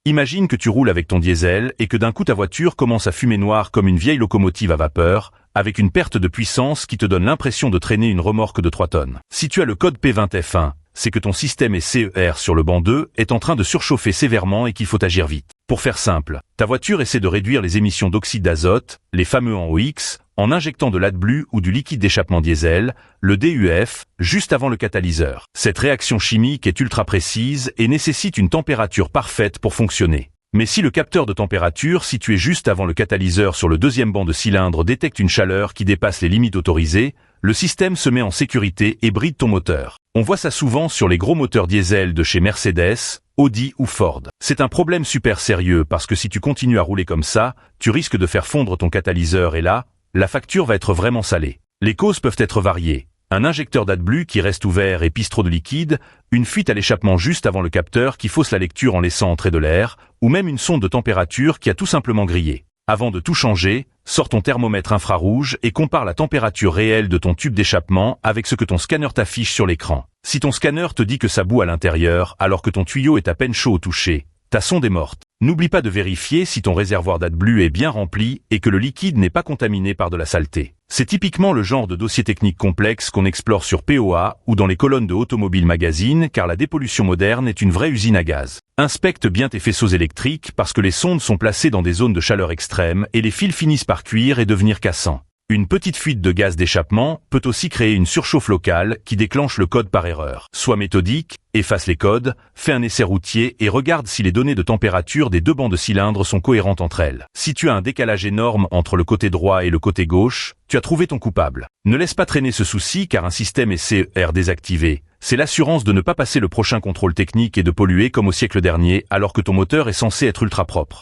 Imagine que tu roules avec ton diesel et que d'un coup ta voiture commence à fumer noir comme une vieille locomotive à vapeur, avec une perte de puissance qui te donne l'impression de traîner une remorque de 3 tonnes. Si tu as le code P20F1, c'est que ton système SCER sur le banc 2 est en train de surchauffer sévèrement et qu'il faut agir vite. Pour faire simple, ta voiture essaie de réduire les émissions d'oxyde d'azote, les fameux NOx, en injectant de l'AdBlue ou du liquide d'échappement diesel, le DUF, juste avant le catalyseur. Cette réaction chimique est ultra précise et nécessite une température parfaite pour fonctionner. Mais si le capteur de température situé juste avant le catalyseur sur le deuxième banc de cylindre détecte une chaleur qui dépasse les limites autorisées, le système se met en sécurité et bride ton moteur. On voit ça souvent sur les gros moteurs diesel de chez Mercedes, Audi ou Ford. C'est un problème super sérieux parce que si tu continues à rouler comme ça, tu risques de faire fondre ton catalyseur et là, la facture va être vraiment salée. Les causes peuvent être variées. Un injecteur d'AdBlue qui reste ouvert et pisse trop de liquide, une fuite à l'échappement juste avant le capteur qui fausse la lecture en laissant entrer de l'air, ou même une sonde de température qui a tout simplement grillé. Avant de tout changer, sors ton thermomètre infrarouge et compare la température réelle de ton tube d'échappement avec ce que ton scanner t'affiche sur l'écran. Si ton scanner te dit que ça bout à l'intérieur alors que ton tuyau est à peine chaud au toucher, ta sonde est morte. N'oublie pas de vérifier si ton réservoir d'AdBlue est bien rempli et que le liquide n'est pas contaminé par de la saleté. C'est typiquement le genre de dossier technique complexe qu'on explore sur POA ou dans les colonnes de Automobile Magazine car la dépollution moderne est une vraie usine à gaz. Inspecte bien tes faisceaux électriques parce que les sondes sont placées dans des zones de chaleur extrême et les fils finissent par cuire et devenir cassants. Une petite fuite de gaz d'échappement peut aussi créer une surchauffe locale qui déclenche le code par erreur. Sois méthodique, efface les codes, fais un essai routier et regarde si les données de température des deux bancs de cylindres sont cohérentes entre elles. Si tu as un décalage énorme entre le côté droit et le côté gauche, tu as trouvé ton coupable. Ne laisse pas traîner ce souci car un système SCER désactivé, c'est l'assurance de ne pas passer le prochain contrôle technique et de polluer comme au siècle dernier alors que ton moteur est censé être ultra propre.